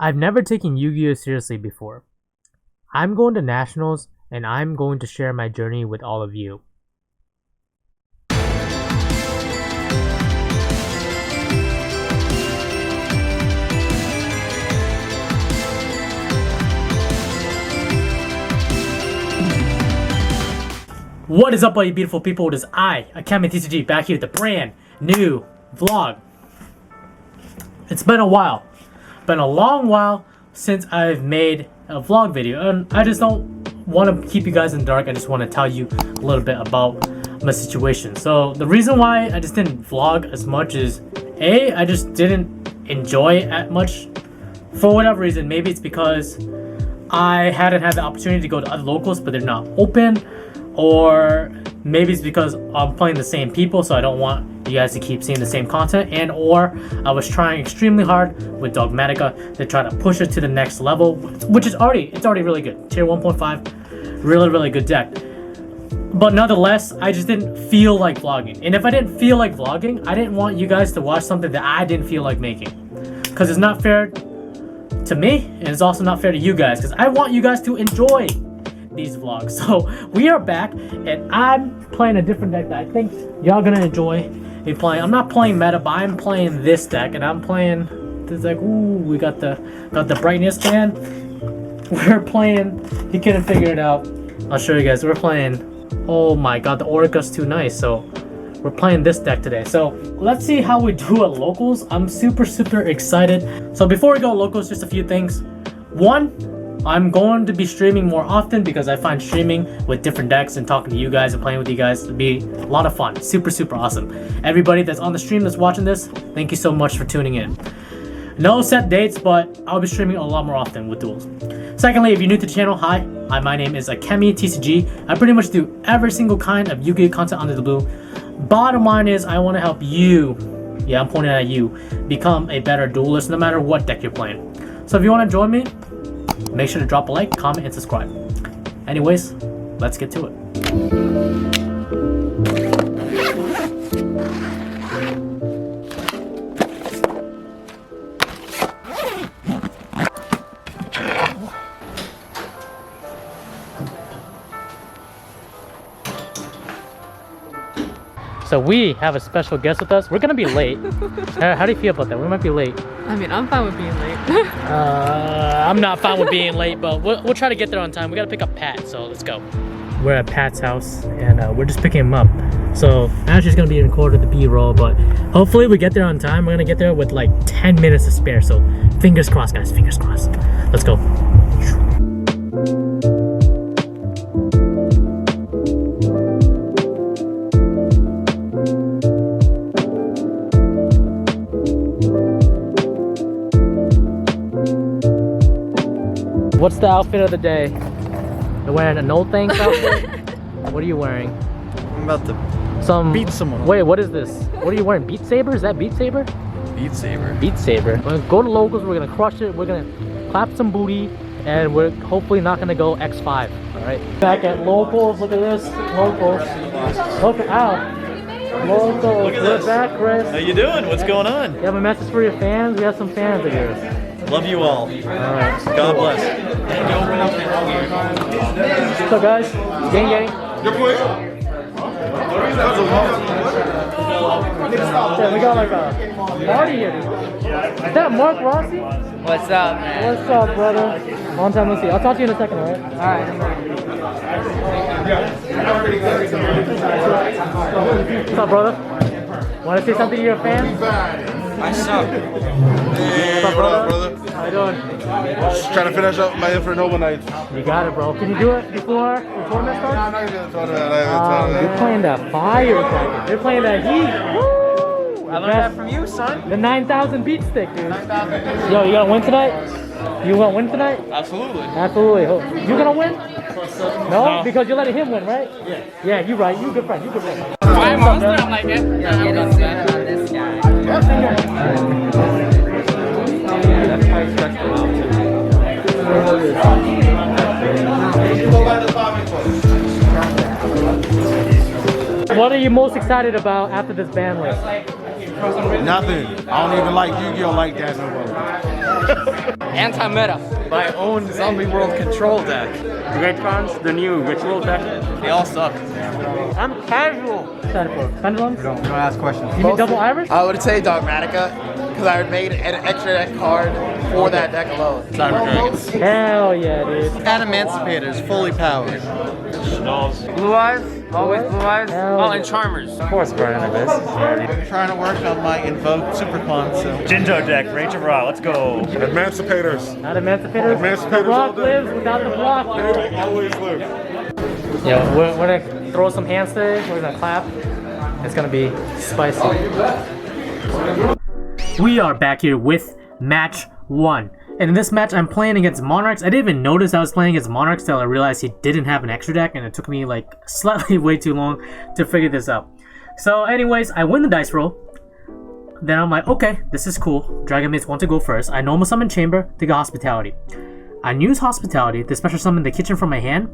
I've never taken Yu-Gi-Oh seriously before. I'm going to nationals and I'm going to share my journey with all of you. What is up, all you beautiful people? It is I, AkemiTCG, back here with the brand new vlog. It's been a while. Been a long while since I've made a vlog video, and I just don't want to keep you guys in the dark. I just want to tell you a little bit about my situation. So the reason why I just didn't vlog as much is I just didn't enjoy it that much for whatever reason. Maybe it's because I hadn't had the opportunity to go to other locals, but they're not open. Or maybe it's because I'm playing the same people, so I don't want you guys to keep seeing the same content, and or I was trying extremely hard with Dogmatika to try to push it to the next level, which is already really good. Tier 1.5, really good deck. But nonetheless, I just didn't feel like vlogging. And if I didn't feel like vlogging, I didn't want you guys to watch something that I didn't feel like making. Because it's not fair to me, and it's also not fair to you guys, because I want you guys to enjoy these vlogs. So we are back, and I'm playing a different deck that I think y'all gonna enjoy me playing. I'm not playing meta, but I'm playing this deck, and I'm playing this like, ooh, we got the brightness fan. We're playing, you couldn't figure it out. I'll show you guys. We're playing, oh my god, the Aurica's too nice. So we're playing this deck today. So let's see how we do at locals. I'm super excited. So before we go locals, just a few things. One, I'm going to be streaming more often because I find streaming with different decks and talking to you guys and playing with you guys to be a lot of fun. Super awesome. Everybody that's on the stream that's watching this, thank you so much for tuning in. No set dates, but I'll be streaming a lot more often with duels. Secondly, if you're new to the channel, hi, my name is AkemiTCG. I pretty much do every single kind of Yu-Gi-Oh content under the blue. Bottom line is I want to help you, yeah, I'm pointing at you, become a better duelist no matter what deck you're playing. So if you want to join me, make sure to drop a like, comment, and subscribe. Anyways, let's get to it. So we have a special guest with us. We're gonna be late. How do you feel about that? We might be late. I mean, I'm fine with being late. I'm not fine with being late, but we'll try to get there on time. We gotta pick up Pat, so let's go. We're at Pat's house, and we're just picking him up. So Ashley's gonna be recording the B-roll, but hopefully we get there on time. We're gonna get there with like 10 minutes to spare. So fingers crossed, guys. Fingers crossed. Let's go. What's the outfit of the day? You're wearing a no thanks outfit? What are you wearing? I'm about to beat someone. Wait, what is this? What are you wearing? Beat Saber? Is that Beat Saber? Beat Saber. Beat Saber. We're gonna go to locals, we're gonna crush it, we're gonna clap some booty, and we're hopefully not gonna go X5. Alright. Back at locals, look at this. Locals. Look out. Locals. Look at We're this. back, Chris. How you doing? What's going on? You have a message for your fans? We have some fans of yours. Love you all. Alright. God bless. What's up, guys? Gang. Yeah, we got like a party here, dude. Is that Mark Rossi? What's up, man? What's up, brother? Long time no see. I'll talk to you in a second, alright? Alright. What's up, brother? Want to say something to your fans? I suck. Hey, What's up, what up, brother? brother? How you doing? Just trying to finish up my Infernoble nights. You got it, bro. Can you do it before the tournament starts? I'm not even talking about that. You're playing that firecracker. You're playing that heat. Woo! I learned that from you, son. The 9,000 beat stick, dude. 9,000. Yo, you gonna win tonight? You gonna win tonight? Absolutely. Absolutely. You gonna win? No? Because you letting him win, right? Yeah. Yeah, you right. You a good friend. You a good friend. My monster, I'm like, yeah, get it on this guy. That's how he stretched him out. What are you most excited about after this ban list? Nothing. I don't even like Yu-Gi-Oh like that no more. Anti-meta. My own zombie world control deck. Red Cons, the new ritual deck. They all suck. I'm casual. Pendulums? Don't ask questions. You mean double Irish? I would say Dogmatika, because I made an extra deck card for that deck alone. Hell yeah, dude. Adamantipator's fully powered. Blue Eyes, always Blue Eyes. Oh, and Charmers. Of course, Burn Abyss. I'm trying to work on my Invoked Supercon, so. Jinjo deck, Rage of Ra, let's go. Emancipators. Not Emancipators. Emancipators The block all day. lives without the block. They will always live. Yeah, we're gonna throw some hands today. We're gonna clap. It's gonna be spicy. We are back here with match 1. And in this match, I'm playing against Monarchs. I didn't even notice I was playing against Monarchs till I realized he didn't have an extra deck, and it took me like slightly way too long to figure this out. So anyways, I win the dice roll. Then I'm like, okay, this is cool. Dragonmaids want to go first. I normal summon Chamber to get Hospitality. I use Hospitality to special summon the kitchen from my hand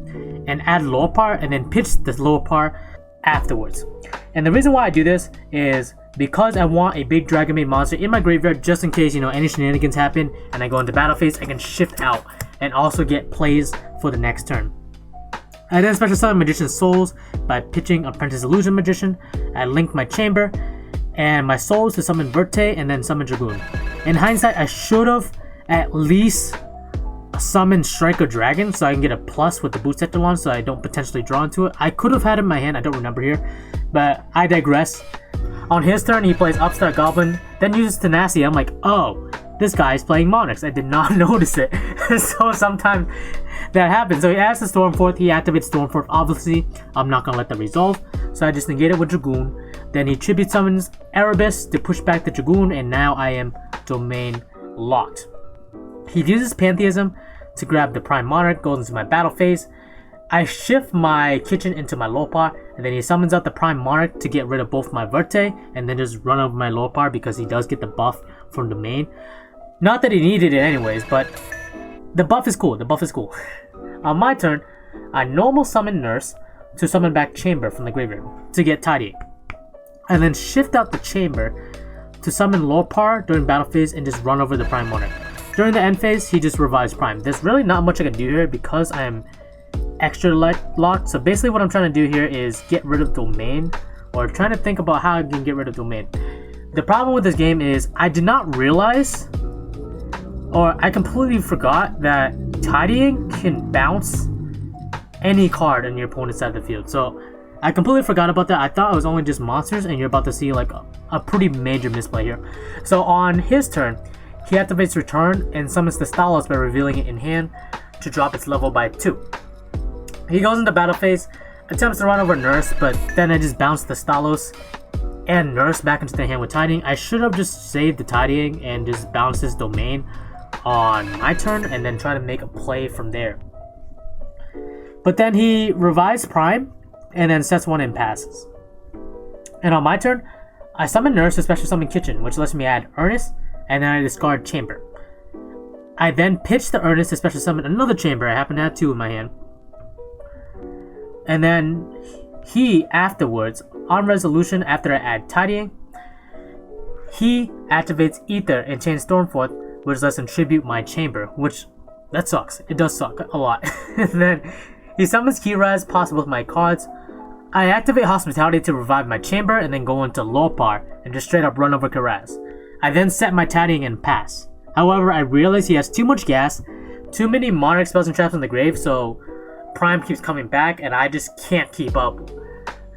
and add lower par and then pitch the lower par afterwards. And the reason why I do this is because I want a big Dragonmaid monster in my graveyard just in case, you know, any shenanigans happen and I go into battle phase, I can shift out and also get plays for the next turn. I then special summon Magician's Souls by pitching Apprentice Illusion Magician. I link my Chamber and my Souls to summon Verte and then summon Dragoon. In hindsight, I should have at least summoned Striker Dragon so I can get a plus with the Boot Sector launch so I don't potentially draw into it. I could have had it in my hand, I don't remember here, but I digress. On his turn, he plays Upstart Goblin, then uses Tenacity. I'm like, oh, this guy is playing Monarchs. I did not notice it. So sometimes that happens. So he adds the Stormforth, he activates Stormforth, obviously. I'm not going to let that resolve. So I just negate it with Dragoon. Then he tribute summons Erebus to push back the Dragoon, and now I am domain locked. He uses Pantheism to grab the Prime Monarch, goes into my battle phase. I shift my kitchen into my Lopar, and then he summons out the Prime Monarch to get rid of both my Verte, and then just run over my Lopar because he does get the buff from the main. Not that he needed it anyways, but the buff is cool, the buff is cool. On my turn, I normal summon Nurse to summon back Chamber from the graveyard to get Tidying. And then shift out the Chamber to summon Lopar during battle phase and just run over the Prime Monarch. During the end phase, he just revives Prime. There's really not much I can do here because I am extra locked. So basically what I'm trying to do here is get rid of Domain, or trying to think about how I can get rid of Domain. The problem with this game is I did not realize, or I completely forgot that Tidying can bounce any card on your opponent's side of the field. So I completely forgot about that. I thought it was only just monsters, and you're about to see like a pretty major misplay here. So on his turn, he activates Return and summons the Stalos by revealing it in hand to drop its level by 2. He goes into battle phase, attempts to run over Nurse, but then I just bounce the Stalos and Nurse back into the hand with Tidying. I should have just saved the Tidying and just bounced his Domain on my turn and then try to make a play from there. But then he revives Prime and then sets one and passes. And on my turn, I summon Nurse to special summon Kitchen, which lets me add Earnest, and then I discard Chamber. I then pitch the Earnest to special summon another Chamber. I happen to have 2 in my hand. And then he, afterwards, on resolution after I add Tidying, he activates Ether and chains Stormforth, which lets him tribute my Chamber, which, that sucks. It does suck a lot. And then he summons Keyraz, possible with my cards. I activate Hospitality to revive my Chamber and then go into Lopar and just straight up run over Keyraz. I then set my Tidying and pass. However, I realize he has too much gas, too many Monarch spells and traps in the grave, so Prime keeps coming back and I just can't keep up,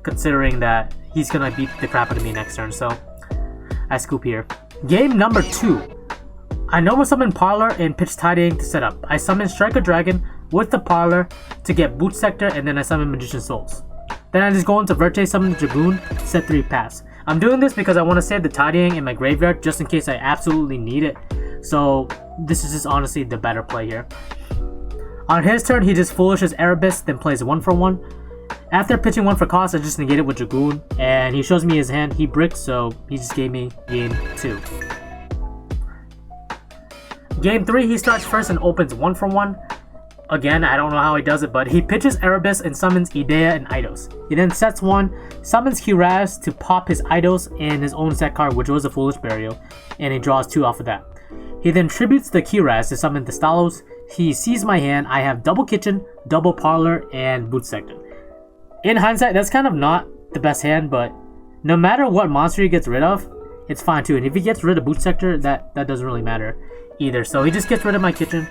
considering that he's gonna beat the crap out of me next turn. So I scoop here. Game number 2. I normal summon Parlor and pitch Tidying to set up. I summon Striker Dragon with the Parlor to get Boot Sector, and then I summon Magician's Souls. Then I just go into Verte, summon the Dragoon, set 3, pass. I'm doing this because I want to save the Tidying in my graveyard just in case I absolutely need it. So this is just honestly the better play here. On his turn, he just foolishes Erebus, then plays 1 for 1. After pitching 1 for cost, I just negate it with Dragoon, and he shows me his hand. He bricks, so he just gave me game 2. Game 3, he starts first and opens 1 for 1. Again, I don't know how he does it, but he pitches Erebus and summons Idea and Eidos. He then sets 1, summons Keyraz to pop his Eidos and his own set card, which was a Foolish Burial, and he draws 2 off of that. He then tributes the Kiraz to summon the Stalos. He sees my hand. I have double kitchen, double parlor, and boot sector. In hindsight, that's kind of not the best hand, but no matter what monster he gets rid of, it's fine too. And if he gets rid of boot sector, that doesn't really matter either. So he just gets rid of my kitchen,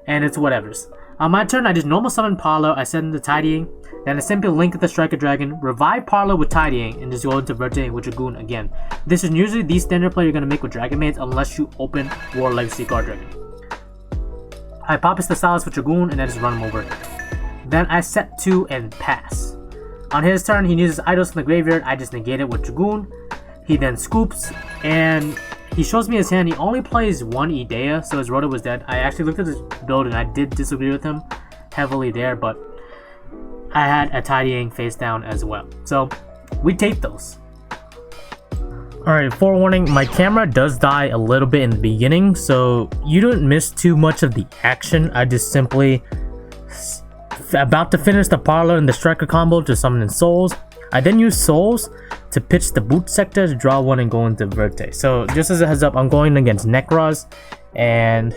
and it's whatevers. On my turn, I just normal summon Parlor, I send the Tidying, then I simply link the Striker Dragon, revive Parlor with Tidying, and just go into Verte with Dragoon again. This is usually the standard play you're going to make with Dragonmaids unless you open War Legacy Guard Dragon. I pop his Thessalis with Dragoon and I just run him over. Then I set 2 and pass. On his turn, he uses Idols in the graveyard, I just negate it with Dragoon. He then scoops, and he shows me his hand. He only plays 1 Idea, so his Rhoda was dead. I actually looked at his build and I did disagree with him heavily there, but I had a Tidying face down as well. So we take those. Alright, forewarning, my camera does die a little bit in the beginning, so you don't miss too much of the action. I just simply about to finish the Parlor and the Striker combo to summon in Souls. I then use Souls to pitch the boot sector to draw 1 and go into Verte. So just as a heads up, I'm going against Necroz, and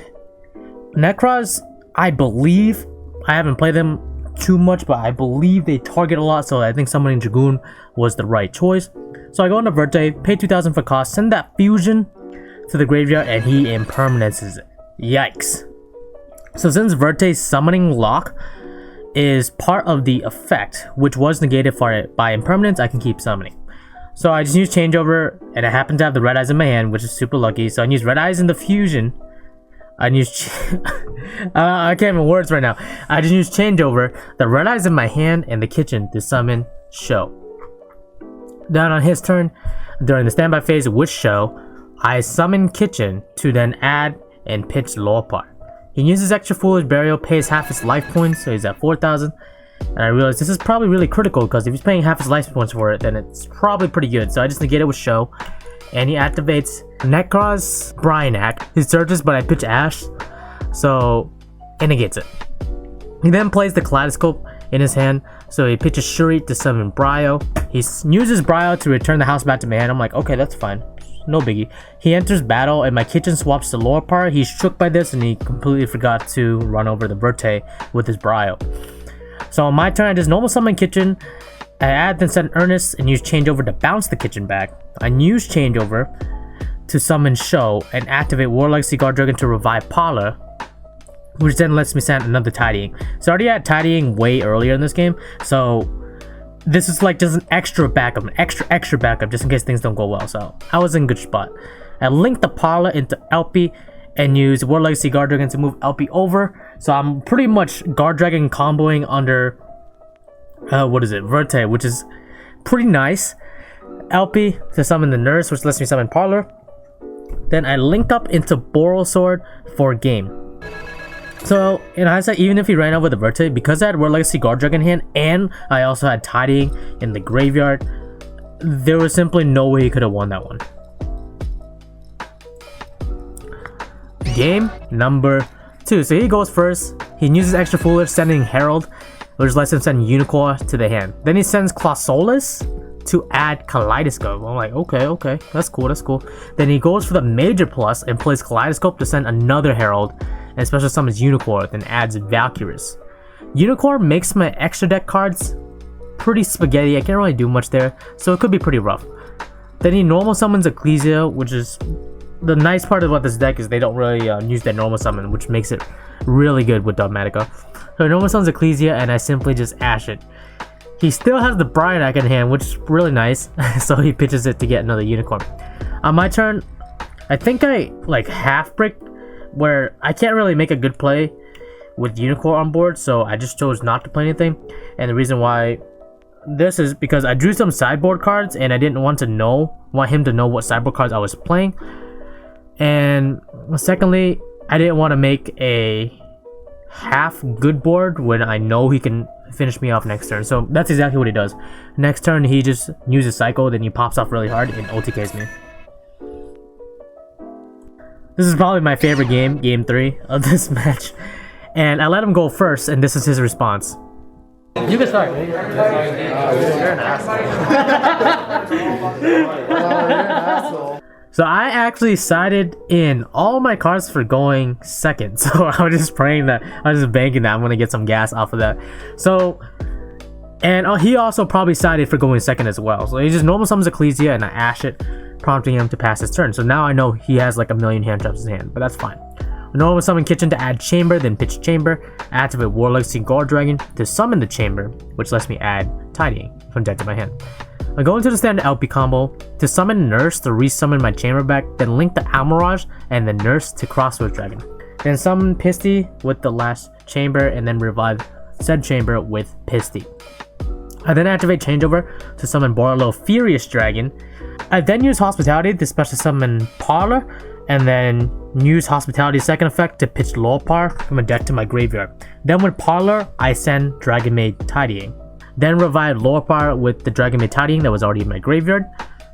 Necroz, I believe, I haven't played them too much, but I believe they target a lot, so I think summoning Dragoon was the right choice. So I go into Verte, pay 2,000 for cost, send that fusion to the graveyard, and he impermanences it. Yikes. So since Verte's summoning lock is part of the effect, which was negated for it by impermanence, I can keep summoning. So I just use changeover, and I happen to have the red eyes in my hand, which is super lucky. So I use red eyes in the fusion. I use I can't even words right now. I just use changeover, the red eyes in my hand, and the kitchen to summon Show. Then on his turn, during the standby phase with Show, I summon kitchen to then add and pitch lower part. He uses extra foolish burial, pays half his life points, so he's at 4,000. And I realized this is probably really critical because if he's paying half his life points for it, then it's probably pretty good. So I just negate it with Show, and he activates Necroz Bryanak. He searches, but I pitch Ash, so it negates it. He then plays the Kaleidoscope in his hand, so he pitches Shuri to summon Bryo. He uses Bryo to return the house back to my hand. I'm like, okay, that's fine. No biggie. He enters battle and my kitchen swaps the lower part. He's shook by this and he completely forgot to run over the Verte with his Bryo. So on my turn, I just normal summon kitchen. I add then send Earnest and use changeover to bounce the kitchen back. I use changeover to summon Show and activate War Legacy Guard Dragon to revive Parlor, which then lets me send another Tidying. So I already had Tidying way earlier in this game, so this is like just an extra backup, an extra backup just in case things don't go well. So I was in a good spot. I linked the Parlor into LP and use War Legacy Guard Dragon to move LP over. So I'm pretty much Guard Dragon comboing under Verte, which is pretty nice. LP to summon the Nurse, which lets me summon Parlor. Then I link up into Boral Sword for game. So in hindsight, even if he ran over the Verte, because I had War Legacy Guard Dragon in hand and I also had Tidying in the graveyard, there was simply no way he could have won that one. Game number 2. So he goes first. He uses extra foolish, sending Herald, which lets him send Unicorn to the hand. Then he sends Clausolis to add Kaleidoscope. I'm like, okay, that's cool. Then he goes for the major plus and plays Kaleidoscope to send another Herald and special summons Unicorn, then adds Valkyries. Unicorn makes my extra deck cards pretty spaghetti. I can't really do much there, so it could be pretty rough. Then he normal summons Ecclesia, which is the nice part about this deck is they don't really use that normal summon, which makes it really good with Dogmatika. So he normal summons Ecclesia and I simply just ash it. He still has the Bryanak in hand, which is really nice, so he pitches it to get another Unicorn. On my turn, I think I like half bricked where I can't really make a good play with Unicorn on board, so I just chose not to play anything. And the reason why this is because I drew some sideboard cards and I didn't want him to know what sideboard cards I was playing. And secondly, I didn't want to make a half good board when I know he can finish me off next turn. So that's exactly what he does. Next turn he just uses Psycho, then he pops off really hard and OTKs me. This is probably my favorite game, game 3 of this match. And I let him go first, and this is his response. You can start. You're an asshole. So I actually sided in all my cards for going second. So I was just praying that, I was just banking that I'm gonna get some gas off of that. So, and he also probably sided for going second as well. So he just normal summons Ecclesia and I ash it, prompting him to pass his turn. So now I know he has like a million hand traps in his hand, but that's fine. Normal summon Kitchen to add Chamber, then pitch Chamber, activate Warlock Cigar Dragon to summon the Chamber, which lets me add Tidying from deck to my hand. I go into the standard LP combo to summon Nurse to resummon my Chamber back, then link the Almirage and the Nurse to Crossroads Dragon. Then summon Pisty with the last Chamber and then revive said Chamber with Pisty. I then activate Changeover to summon Borlo Furious Dragon. I then use Hospitality to special summon Parlor and then use Hospitality's second effect to pitch Lorpar from a deck to my graveyard. Then with Parlor, I send Dragonmaid Tidying. Then revive Lorpar with the Dragonmaid Tidying that was already in my graveyard.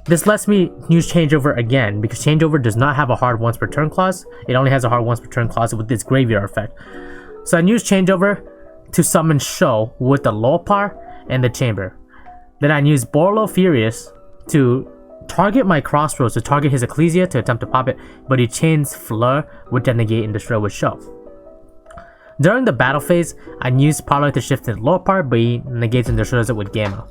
This lets me use Changeover again because Changeover does not have a hard once per turn clause. It only has a hard once per turn clause with its graveyard effect. So I use Changeover to summon Show with the Lorpar and the Chamber. Then I use Borlo Furious to target my Crossroads to target his Ecclesia to attempt to pop it, but he chains Fleur with the negate and destroy with Show. During the battle phase, I use Parlor to shift into Lorpar, but he negates and destroys it with Gamma.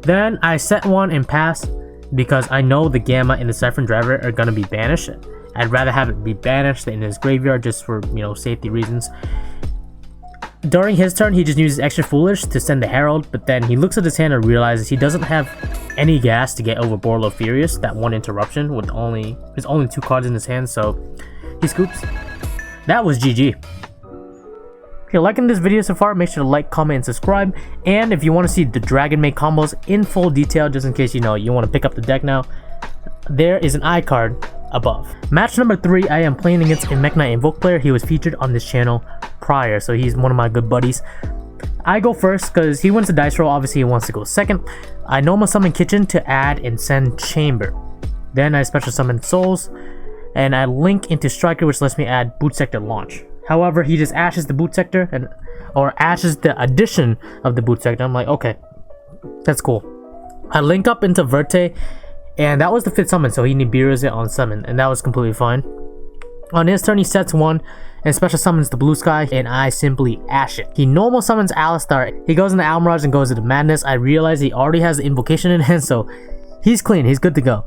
Then I set one and pass because I know the Gamma and the Siphon Driver are gonna be banished. I'd rather have it be banished than in his graveyard just for, safety reasons. During his turn, he just uses Extra Foolish to send the Herald, but then he looks at his hand and realizes he doesn't have any gas to get over Borlo Furious, that one interruption, with his only 2 cards in his hand, so he scoops. That was GG. If you're liking this video so far, make sure to like, comment, and subscribe. And if you want to see the Dragonmaid combos in full detail, just in case you want to pick up the deck now, there is an iCard above. Match number 3, I am playing against a Mech Knight Invoked player. He was featured on this channel prior, so he's one of my good buddies. I go first because he wins the dice roll. Obviously, he wants to go second. I normal summon Kitchen to add and send Chamber. Then I special summon Souls, and I link into Striker, which lets me add Boot Sector Launch. However, he just ashes the Boot Sector or ashes the addition of the Boot Sector. I'm like, okay, that's cool. I link up into Verte, and that was the 5th summon, so he Nibiru's it on summon, and that was completely fine. On his turn, he sets 1 and special summons the Blue Sky, and I simply ash it. He normal summons Alistar. He goes into Almirage and goes into Madness. I realize he already has the Invocation in hand, so he's clean. He's good to go.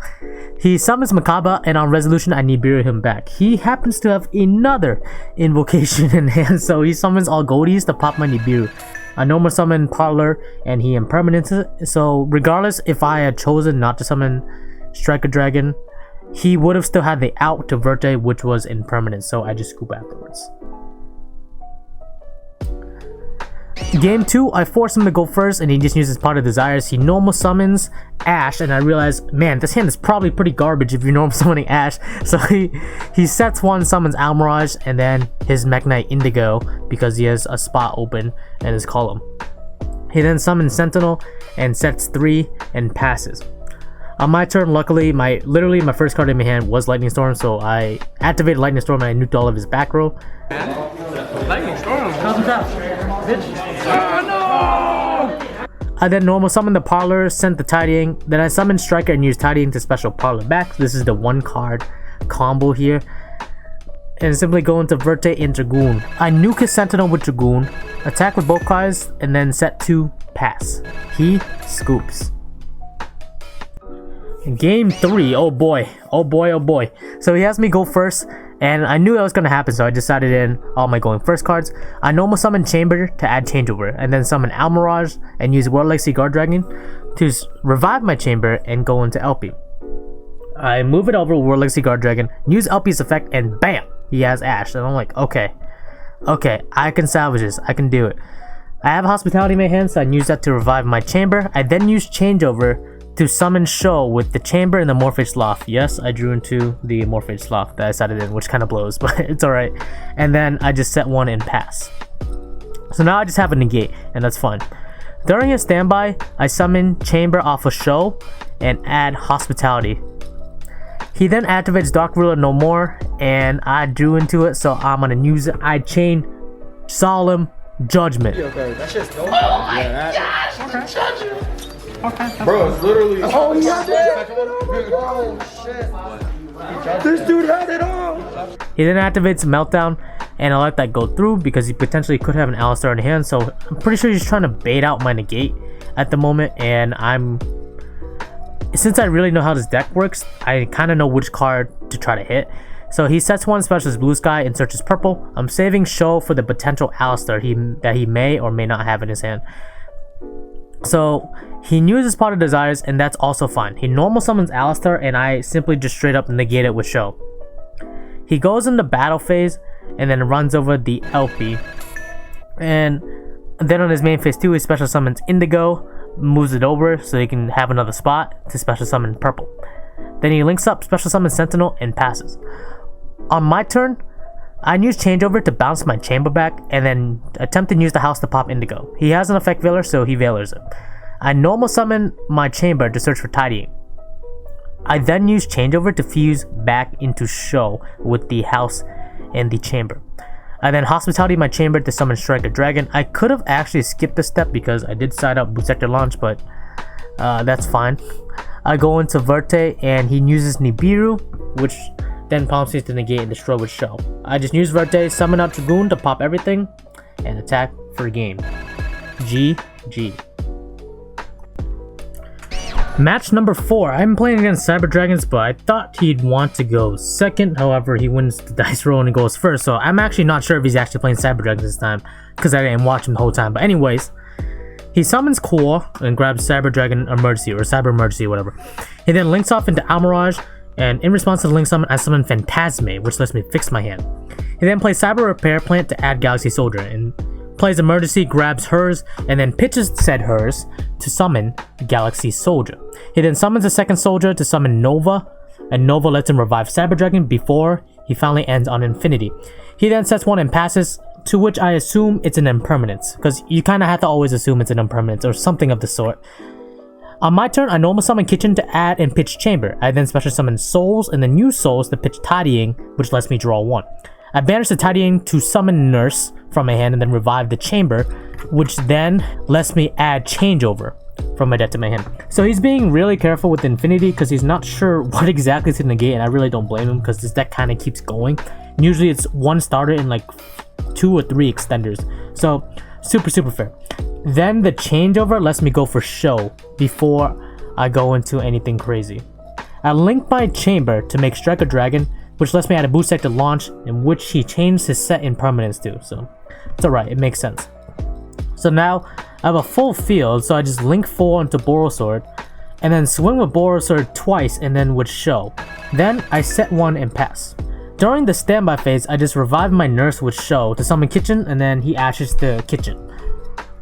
He summons Makaba, and on Resolution, I Nibiru him back. He happens to have another Invocation in hand, so he summons all Goldies to pop my Nibiru. I normal summon Parlor, and he impermanents it. So regardless if I had chosen not to summon Striker Dragon, he would have still had the out to Verte, which was impermanent, so I just scoop afterwards. Game 2, I force him to go first, and he just uses Pot of Desires. He normal summons Ash, and I realize, man, this hand is probably pretty garbage if you're normal summoning Ash. So he sets 1, summons Almirage, and then his Mech Knight Indigo, because he has a spot open in his column. He then summons Sentinel, and sets 3, and passes. On my turn, luckily, literally my first card in my hand was Lightning Storm, so I activated Lightning Storm and I nuked all of his back row. Lightning Storm. Comes up, bitch. I then normal summon the Parlor, sent the Tidying, then I summon Striker and use Tidying to special Parlor back. This is the 1 card combo here. And simply go into Verte and Dragoon. I nuke his Sentinel with Dragoon, attack with both cards, and then set 2, pass. He scoops. Game 3, oh boy, oh boy, oh boy. So he has me go first, and I knew that was gonna happen, so I decided in all my going first cards. I normal summon Chamber to add Changeover, and then summon Almirage and use Warlike Cigar Dragon to revive my Chamber and go into LP. I move it over Warlike Cigar Dragon, use LP's effect, and bam, he has Ash. And I'm like, okay, I can salvage this, I can do it. I have Hospitality in my hand, so I use that to revive my Chamber. I then use Changeover to summon Show with the Chamber and the Morphage Sloth. Yes, I drew into the Morphage Sloth that I set it in, which kind of blows, but it's alright. And then I just set 1 and pass. So now I just have a negate, and that's fine. During his standby, I summon Chamber off of Show and add Hospitality. He then activates Dark Ruler no more, and I drew into it, so I'm gonna use it. I chain Solemn Judgment. That shit's dope. Oh my gosh, Judgment. Bro, it's literally. Oh, yeah, oh shit. This dude had it all. He then activates Meltdown, and I let that go through because he potentially could have an Alistar in hand, so I'm pretty sure he's trying to bait out my negate at the moment, and since I really know how this deck works, I kind of know which card to try to hit. So he sets one special as Blue Sky and searches purple. I'm saving Show for the potential Alistar that he may or may not have in his hand. So he uses Pot of Desires, and that's also fine. He normal summons Alistar, and I simply just straight up negate it with Show. He goes into battle phase and then runs over the LP. And then on his main phase 2, he special summons Indigo, moves it over so he can have another spot to special summon purple. Then he links up, special summons Sentinel, and passes. On my turn, I use Changeover to bounce my chamber back and then attempt to use the house to pop Indigo. He has an effect Veiler, so he Veilers it. I normal summon my chamber to search for Tidying. I then use Changeover to fuse back into Show with the house and the chamber. I then Hospitality my chamber to summon Strike a Dragon. I could have actually skipped this step because I did side up Boot Sector Launch, but that's fine. I go into Verte and he uses Nibiru, which then prompts me to negate and destroy with Show. I just use Verte, summon out Dragoon to pop everything, and attack for game. GG. Match number 4. I'm playing against Cyber Dragons, but I thought he'd want to go second. However, he wins the dice roll and he goes first. So I'm actually not sure if he's actually playing Cyber Dragons this time because I didn't watch him the whole time. But anyways, he summons Core and grabs Cyber Dragon Emergency or Cyber Emergency, whatever. He then links off into Almirage, and in response to the link summon, I summon Phantasme, which lets me fix my hand. He then plays Cyber Repair Plant to add Galaxy Soldier and plays Emergency, grabs hers, and then pitches said hers to summon Galaxy Soldier. He then summons a second soldier to summon Nova, and Nova lets him revive Cyber Dragon before he finally ends on Infinity. He then sets one and passes, to which I assume it's an impermanence, because you kind of have to always assume it's an impermanence or something of the sort. On my turn, I normal summon Kitchen to add and pitch Chamber. I then special summon Souls and then use Souls to pitch Tidying, which lets me draw 1. I banish the Tidying to summon Nurse from my hand and then revive the Chamber, which then lets me add Changeover from my deck to my hand. So he's being really careful with Infinity because he's not sure what exactly to negate, and I really don't blame him because this deck kind of keeps going. Usually it's one starter and like 2 or 3 extenders. So super fair. Then the Changeover lets me go for Show before I go into anything crazy. I link my Chamber to make Strike a Dragon, which lets me add a Boost Sector Launch, in which he changed his set in permanence to, so it's alright, it makes sense. So now I have a full field, so I just link 4 into Borosword, and then swing with Borosword twice and then with Show. Then I set 1 and pass. During the standby phase, I just revive my Nurse with Show to summon Kitchen, and then he ashes the Kitchen.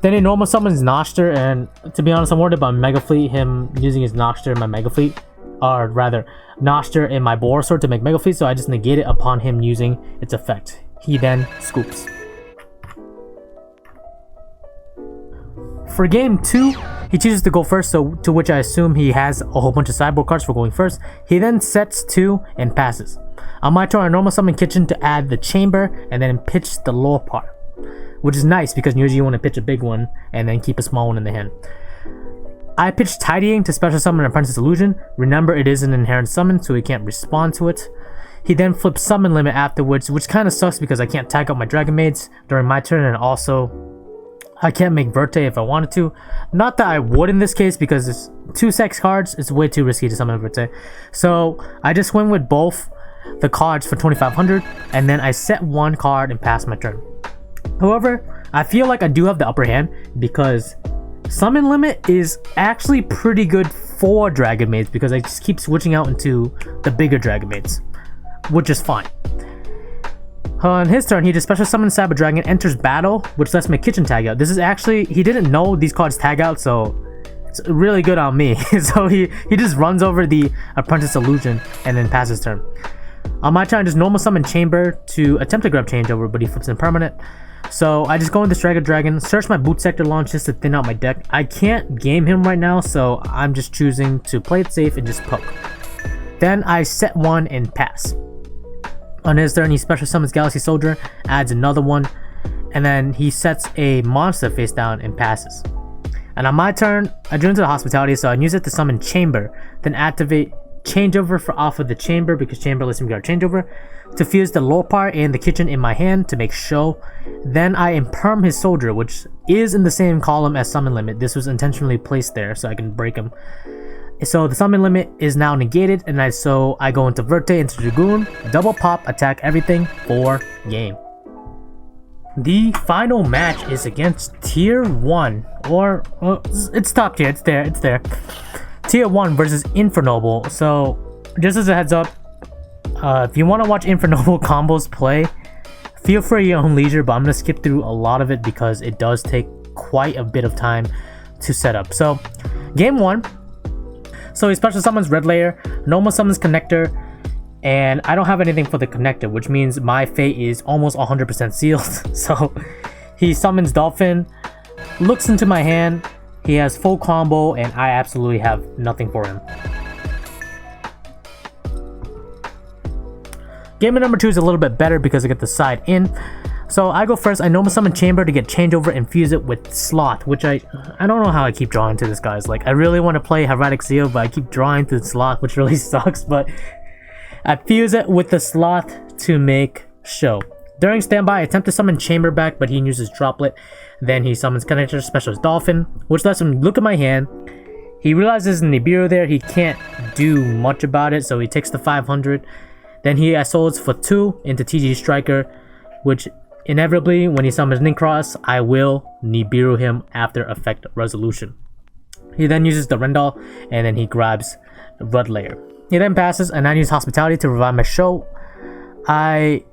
Then he normal summons Noster, and to be honest, I'm worried about Mega Fleet, him using his Noster in my Mega Fleet, or rather, Noster in my Borosword to make Mega Fleet, so I just negate it upon him using its effect. He then scoops. For game 2, he chooses to go first, so to which I assume he has a whole bunch of sideboard cards for going first. He then sets 2 and passes. On my turn, I normal summon Kitchen to add the Chamber and then pitch the lower part, which is nice because usually you want to pitch a big one and then keep a small one in the hand. I pitch Tidying to special summon Apprentice Illusion. Remember, it is an inherent summon, so he can't respond to it. He then flips Summon Limit afterwards, which kind of sucks because I can't tag up my Dragonmaids during my turn, and also I can't make Verte if I wanted to. Not that I would in this case because it's 2 sex cards, it's way too risky to summon Verte. So I just went with both the cards for 2500, and then I set 1 card and pass my turn. However, I feel like I do have the upper hand because Summon Limit is actually pretty good for Dragonmaids because I just keep switching out into the bigger Dragonmaids, which is fine. On his turn, he just special summons Cyber Dragon, enters battle, which lets my Kitchen tag out. This is actually, he didn't know these cards tag out, so it's really good on me. So he just runs over the Apprentice Illusion and then passes turn. On my turn, I just normal summon Chamber to attempt to grab Changeover, but he flips impermanent. So I just go into Strike a Dragon, search my Boot Sector Launch just to thin out my deck. I can't game him right now, so I'm just choosing to play it safe and just poke. Then I set 1 and pass. On his turn, he special summons Galaxy Soldier, adds another one, and then he sets a monster face down and passes. And on my turn, I drew into the Hospitality, so I use it to summon Chamber, then activate changeover for off of the chamber because chamber lets me get a changeover. To fuse the lower part and the kitchen in my hand to make show. Then I imperm his soldier, which is in the same column as summon limit. This was intentionally placed there so I can break him. So the summon limit is now negated, and I go into Verte, into Dragoon, double pop, attack everything for game. The final match is against Tier 1, or it's top tier, it's there. Tier 1 versus Infernoble. So just as a heads up, if you want to watch Infernoble combos play, feel free at your own leisure, but I'm going to skip through a lot of it because it does take quite a bit of time to set up. So game 1. So he special summons Red Layer, normal summons Connector, and I don't have anything for the Connector, which means my fate is almost 100% sealed. So he summons Dolphin, looks into my hand, he has full combo, and I absolutely have nothing for him. Game number 2 is a little bit better because I get the side in. So I go first. I normal summon Chamber to get changeover and fuse it with Sloth, which I don't know how I keep drawing to this, guys. Like, I really want to play Hieratic Seal, but I keep drawing to Sloth, which really sucks. But I fuse it with the Sloth to make show. During standby, I attempt to summon Chamber back, but he uses Droplet. Then he summons Connector Specialist Dolphin, which lets him look at my hand. He realizes Nibiru there, he can't do much about it, so he takes the 500. Then he souls for 2 into TG Striker, which inevitably, when he summons Necroz, I will Nibiru him after effect resolution. He then uses the Rendall, and then he grabs Red Layer. He then passes, and I use Hospitality to revive my show. I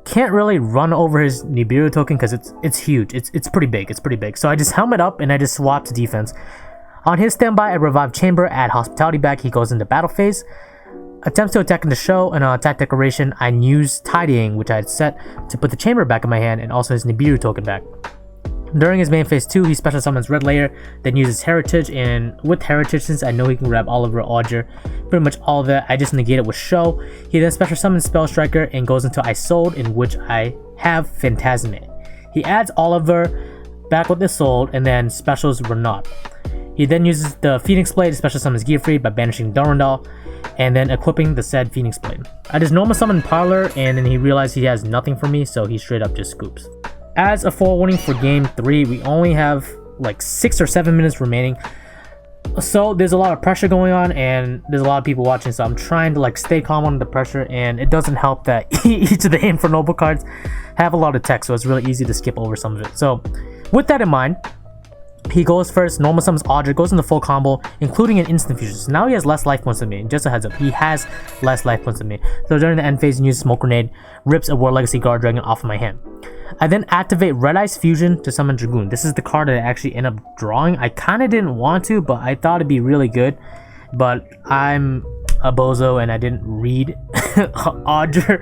can't really run over his Nibiru token because it's huge. It's pretty big. So I just helmet up, and I just swap to defense. On his standby, I revive Chamber, add Hospitality back. He goes into battle phase. Attempts to attack in the show, and on attack declaration, I use Tidying, which I had set to put the Chamber back in my hand and also his Nibiru token back. During his main phase 2, he special summons Red Layer, then uses Heritage, and with Heritage, since I know he can grab Oliver, Augur, pretty much all of that, I just negate it with Show. He then special summons Spell Striker and goes into Isolde, in which I have Phantasmate. He adds Oliver back with Isolde, and then specials Renat. He then uses the Phoenix Blade to special summons Gearfried by banishing Durandal, and then equipping the said Phoenix Blade. I just normal summon Parlor, and then he realized he has nothing for me, so he straight up just scoops. As a forewarning for game 3, we only have like 6 or 7 minutes remaining. So there's a lot of pressure going on, and there's a lot of people watching, so I'm trying to like stay calm under the pressure, and it doesn't help that each of the Infernoble cards have a lot of text, so it's really easy to skip over some of it. So with that in mind, he goes first, normal summons Augur, goes into full combo, including an instant fusion. So now he has less life points than me. Just a heads up, he has less life points than me. So during the end phase, he uses Smoke Grenade, rips a War Legacy Guard Dragon off of my hand. I then activate Red Eyes Fusion to summon Dragoon. This is the card that I actually end up drawing. I kind of didn't want to, but I thought it'd be really good. But I'm a bozo and I didn't read Augur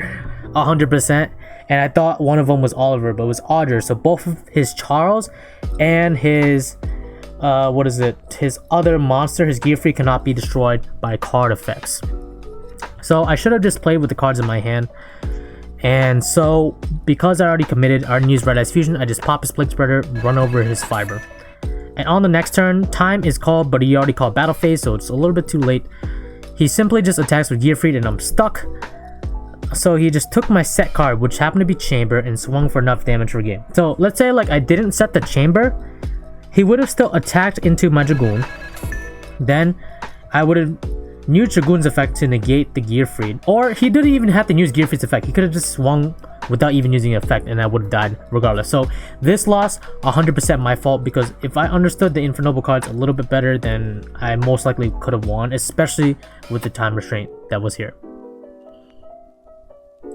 100%. And I thought one of them was Oliver, but it was Augur. So both of his Charles and his, his other monster, his Gearfried, cannot be destroyed by card effects. So I should have just played with the cards in my hand. And so, because I already committed, I already used Red Eyes Fusion, I just pop his Plague Spreader, run over his Fiber. And on the next turn, time is called, but he already called Battle Phase, so it's a little bit too late. He simply just attacks with Gearfried and I'm stuck. So he just took my set card, which happened to be Chamber, and swung for enough damage for game. So let's say like I didn't set the Chamber, he would have still attacked into my Dragoon. Then I would have used Dragoon's effect to negate the Gearfried. Or he didn't even have to use Gearfried's effect. He could have just swung without even using an effect, and I would have died regardless. So this loss, 100% my fault, because if I understood the Infernoble cards a little bit better, then I most likely could have won, especially with the time restraint that was here.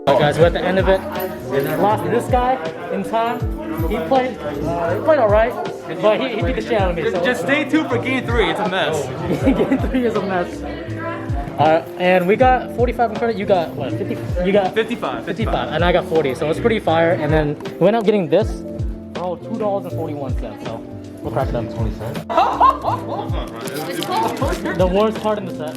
Alright guys, we're at the end of it. Lost to this guy in time. He played alright, but he beat the shit out of me. So. Just stay tuned for game 3, it's a mess. Game 3 is a mess. And we got 45 in credit. You got what? 50? You got 55. 55, and I got 40. So it's pretty fire. And then we ended up getting this for $2.41. So we'll crack it up. 20 cents. The worst card in the set.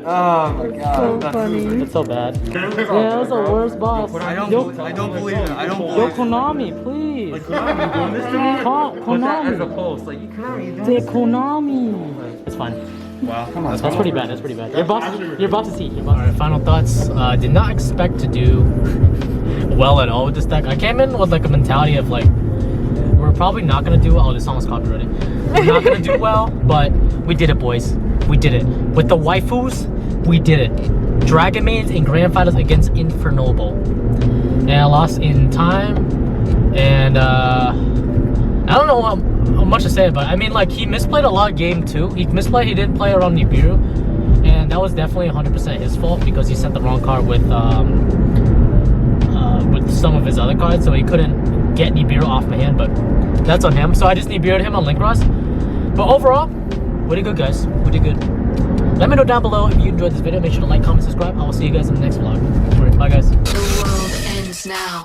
Oh my god. So funny. It's so bad. Yeah, that's the worst boss. I don't believe it. I don't believe Yo, it. Konami, please. Like, Konami doing this to me? Konami. As a post, like, you cannot do Konami. It's fine. Wow. That's pretty bad. That's pretty bad. You're about to see. Alright, final thoughts. Did not expect to do well at all with this deck. I came in with like a mentality of like, we're probably not gonna do well. Oh, this song is copyrighted. We're not gonna do well, but we did it, boys. We did it. With the waifus, we did it. Dragonmaids in grand finals against Infernoble. And I lost in time. And I don't know how much to say about it. I mean, like, he misplayed a lot of game too. He didn't play around Nibiru. And that was definitely 100% his fault because he sent the wrong card with some of his other cards, so he couldn't get Nibiru off my hand, but that's on him. So I just Nibiru'd him on Necroz. But overall, we did good, guys. We did good. Let me know down below if you enjoyed this video. Make sure to like, comment, subscribe. I will see you guys in the next vlog. Alright, bye, guys. The world ends now.